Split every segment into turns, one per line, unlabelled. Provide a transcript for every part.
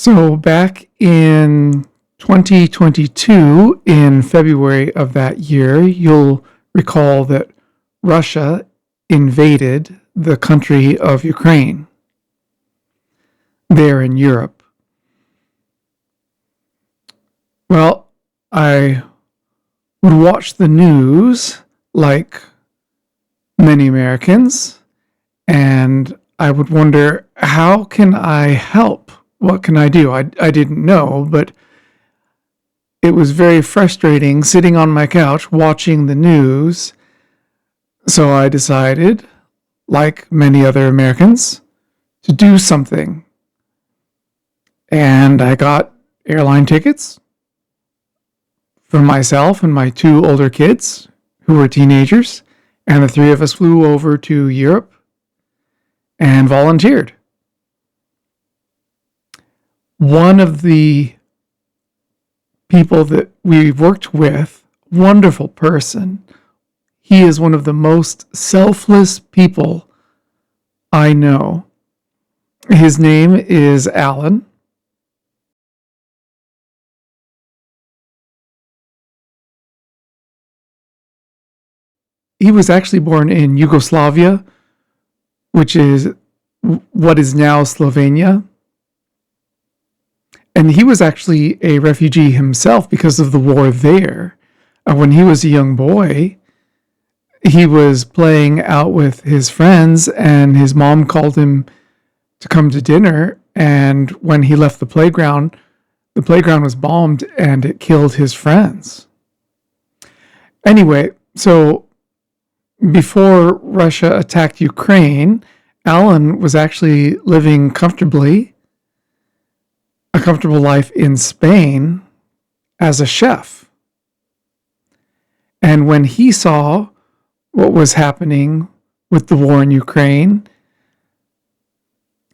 So back in 2022, in February of that year, you'll recall that Russia invaded the country of Ukraine there in Europe. Well, I would watch the news like many Americans, and I would wonder, how can I help? What can I do? I didn't know, but it was very frustrating sitting on my couch watching the news. So I decided, like many other Americans, to do something. And I got airline tickets for myself and my two older kids who were teenagers. And the three of us flew over to Europe and volunteered. One of the people that we worked with, wonderful person, he is one of the most selfless people I know. His name is Alen. He was actually born in Yugoslavia, which is what is now Slovenia. And he was actually a refugee himself because of the war there. When he was a young boy, he was playing out with his friends, and his mom called him to come to dinner. And when he left the playground was bombed and it killed his friends. Anyway, so before Russia attacked Ukraine, Alan was actually living a comfortable life in Spain as a chef. And when he saw what was happening with the war in Ukraine,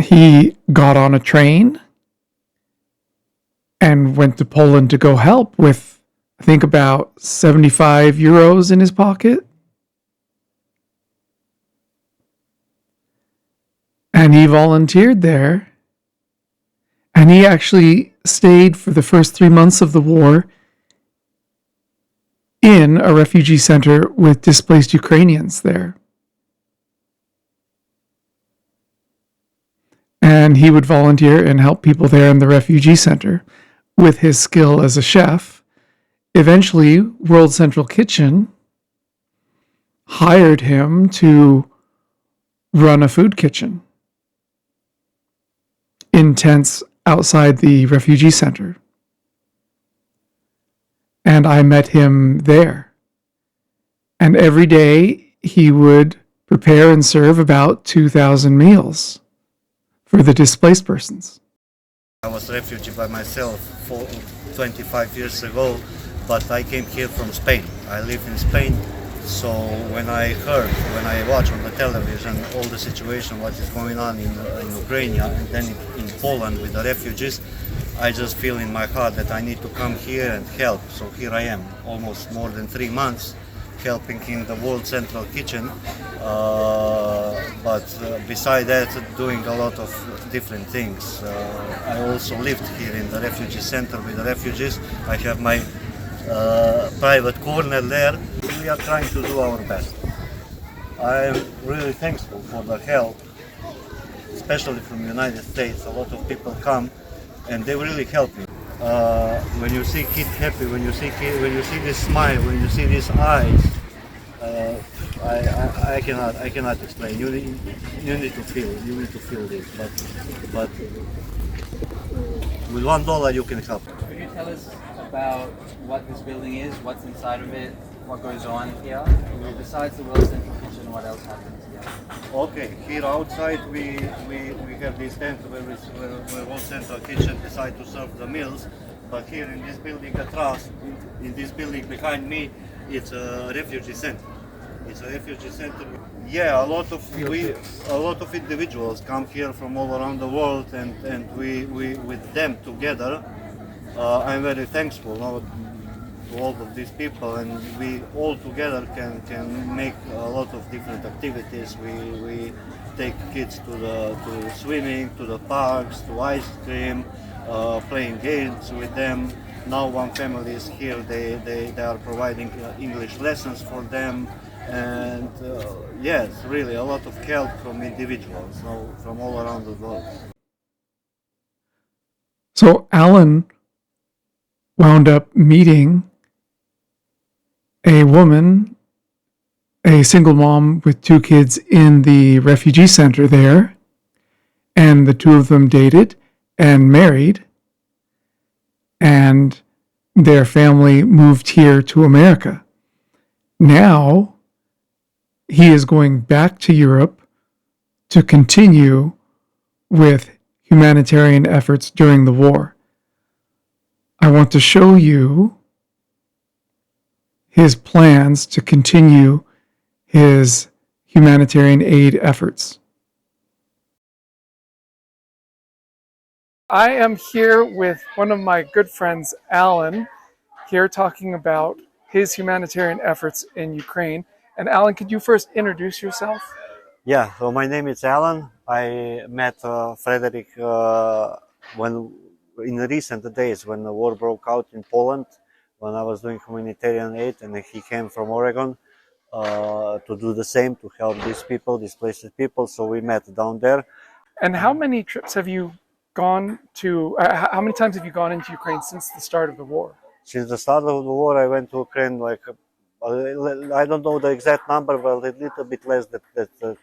he got on a train and went to Poland to go help with, I think, about 75 euros in his pocket. And he volunteered there. And he actually stayed for the first 3 months of the war in a refugee center with displaced Ukrainians there. And he would volunteer and help people there in the refugee center with his skill as a chef. Eventually, World Central Kitchen hired him to run a food kitchen in tents outside the refugee center. And I met him there. And every day he would prepare and serve about 2,000 meals for the displaced persons.
I was a refugee by myself 25 years ago, but I came here from Spain. I live in Spain, so when I watch on the television all the situation, what is going on in Ukraine and then in Poland with the refugees, I just feel in my heart that I need to come here and help. So here I am, almost more than 3 months, helping in the World Central Kitchen. But beside that, doing a lot of different things. I also lived here in the refugee center with the refugees. I have my private corner there. We are trying to do our best. I am really thankful for the help, especially from the United States. A lot of people come and they really help me. When you see kids happy, when you see this smile, when you see these eyes, I cannot explain. You need to feel this. But with $1 you can help.
Could you tell us about what this building is, what's inside of it, what goes on here? Besides the World Central Kitchen, what else happens here?
Okay, here outside we have this tent where World Central Kitchen decide to serve the meals. But here in this building across, in this building behind me, it's a refugee center. It's a refugee center. Yeah, a lot of individuals come here from all around the world, and we with them together. I'm very thankful to all of these people, and we all together can make a lot of different activities. We take kids to swimming, to the parks, to ice cream, playing games with them. Now one family is here. They are providing English lessons for them, and yes, really a lot of help from individuals, so from all around the world.
So Alan wound up meeting a woman, a single mom with two kids in the refugee center there, and the two of them dated and married, and their family moved here to America. Now he is going back to Europe to continue with humanitarian efforts during the war. I want to show you his plans to continue his humanitarian aid efforts. I am here with one of my good friends, Alen, here talking about his humanitarian efforts in Ukraine. And Alen, could you first introduce yourself?
Yeah, so my name is Alan. I met Frederick when in the recent days when the war broke out in Poland, when I was doing humanitarian aid, and he came from Oregon to do the same, to help these people, displaced people. So we met down there.
And how many trips have you gone to? How many times have you gone into Ukraine since the start of the war?
Since the start of the war, I went to Ukraine like I don't know the exact number, but a little bit less than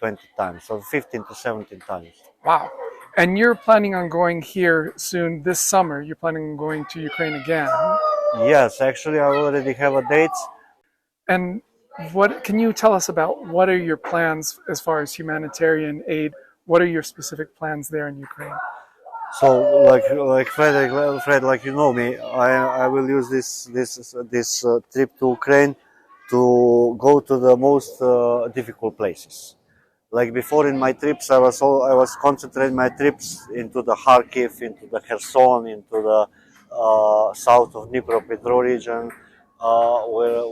20 times, so 15 to 17 times.
Wow. And you're planning on going here soon this summer. You're planning on going to Ukraine again.
Yes, actually, I already have a date.
And what can you tell us about what are your plans as far as humanitarian aid? What are your specific plans there in Ukraine?
So, like Fred, like you know me, I will use this trip to Ukraine to go to the most difficult places. Like before in my trips, I was concentrating my trips into the Kharkiv, into the Kherson, into the south of Dnipropetrovsk region, where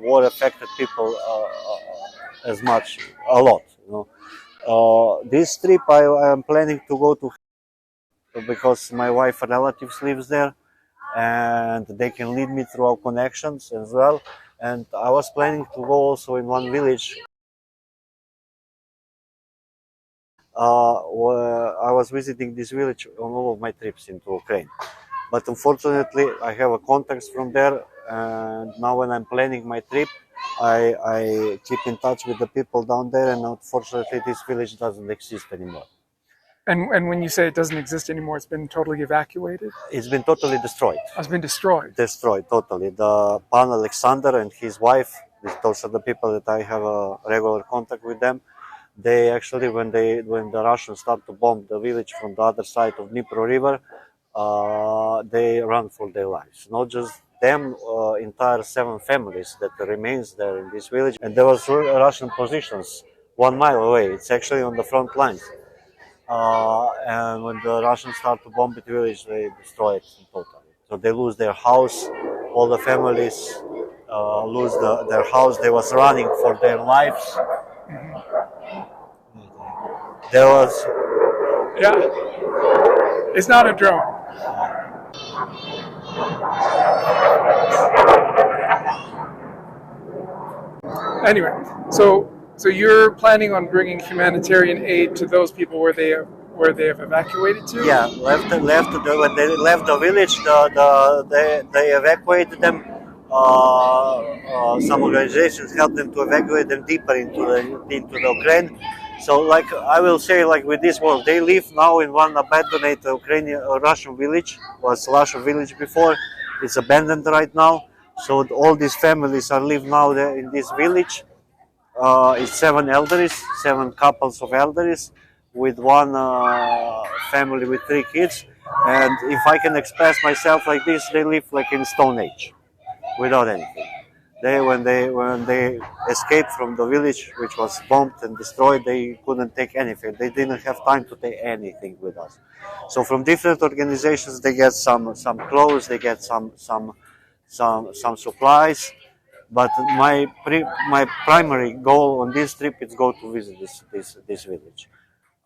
war affected people as much, a lot. You know, this trip I am planning to go to because my wife relatives lives there, and they can lead me through our connections as well. And I was planning to go also in one village. Where I was visiting this village on all of my trips into Ukraine. But unfortunately, I have a contacts from there, and now when I'm planning my trip, I keep in touch with the people down there, and unfortunately, this village doesn't exist anymore.
And when you say it doesn't exist anymore, it's been totally evacuated?
It's been totally destroyed.
It's been destroyed.
Destroyed totally. The Pan Alexander and his wife, those are the people that I have a regular contact with them. They actually, when the Russians start to bomb the village from the other side of Dnipro River, they run for their lives. Not just them, entire 7 families that remains there in this village. And there was Russian positions 1 mile away. It's actually on the front lines. And when the Russians start to bomb the village, they destroy it totally. So they lose their house. All the families lose their house. They was running for their lives. There was.
Yeah. It's not a drone. Anyway, so you're planning on bringing humanitarian aid to those people where they have evacuated to?
Yeah, when they left the village, they evacuated them. Some organizations helped them to evacuate them deeper into the Ukraine. So, like I will say, like with this war, they live now in one abandoned Ukrainian Russian village. Was Russian village before? It's abandoned right now. So all these families are live now there in this village. It's 7 elderlies, 7 couples of elderlies, with one family with 3 kids. And if I can express myself like this, they live like in Stone Age, without anything. When they escaped from the village, which was bombed and destroyed, they couldn't take anything. They didn't have time to take anything with us. So from different organizations, they get some clothes, they get some supplies. But my primary goal on this trip is go to visit this village.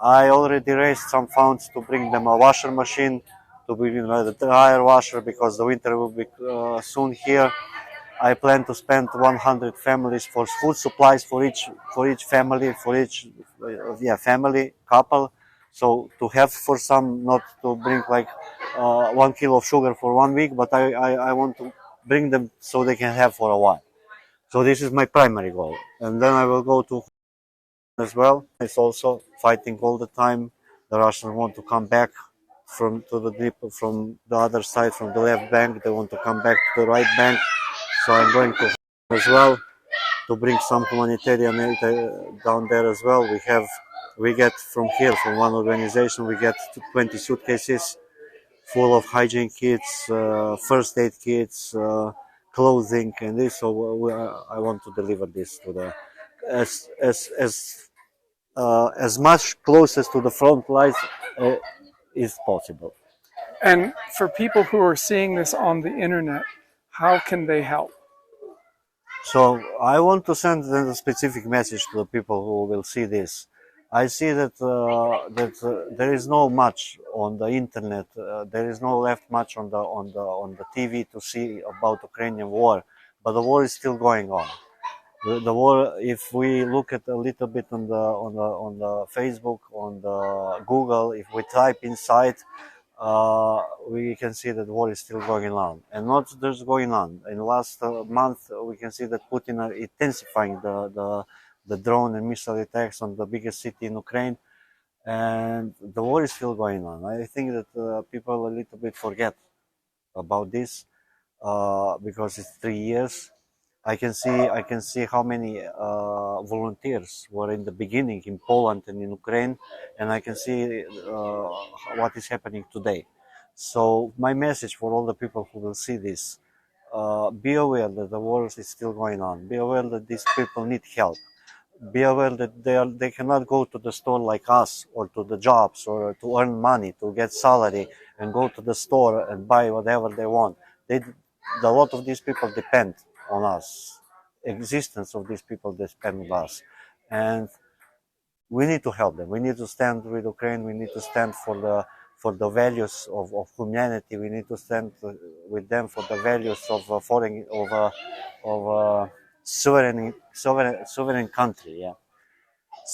I already raised some funds to bring them a washer machine, to bring another dryer washer because the winter will be soon here. I plan to spend 100 families for food supplies for each family, for each family couple. So to have for some, not to bring like 1 kilo of sugar for 1 week, but I want to bring them so they can have for a while. So this is my primary goal, and then I will go to as well. It's also fighting all the time. The Russians want to come back from the other side, from the left bank. They want to come back to the right bank. So I'm going to as well to bring some humanitarian aid down there as well. We get from here, from one organization, we get 20 suitcases full of hygiene kits, first aid kits, clothing, and this. So I want to deliver this to the as much closest to the front lines uh, is possible.
And for people who are seeing this on the internet, how can they help?
So I want to send a specific message to the people who will see this. I see that there is no much on the internet. There is no left much on the TV to see about Ukrainian war, but the war is still going on. The war, if we look at a little bit on the Facebook, on the Google, if we type inside, we can see that war is still going on, and not just going on. In the last month, we can see that Putin are intensifying the drone and missile attacks on the biggest city in Ukraine, and the war is still going on. I think that people a little bit forget about this because it's 3 years. I can see how many volunteers were in the beginning in Poland and in Ukraine, and I can see what is happening today. So my message for all the people who will see this: be aware that the war is still going on. Be aware that these people need help. Be aware that they cannot go to the store like us, or to the jobs, or to earn money, to get salary, and go to the store and buy whatever they want. A lot of these people depend on us. Existence of these people depend on us, and we need to help them. We need to stand with Ukraine. We need to stand for the values of humanity. We need to stand with them for the values of foreign of sovereign country. Yeah.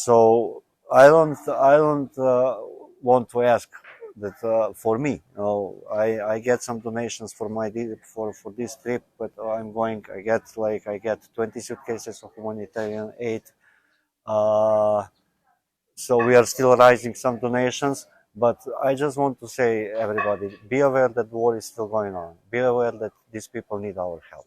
So I don't want to ask that for me. No, I get some donations for for this trip, but I get 20 suitcases of humanitarian aid. Uh, so we are still raising some donations, but I just want to say, everybody, be aware that war is still going on. Be aware that these people need our help.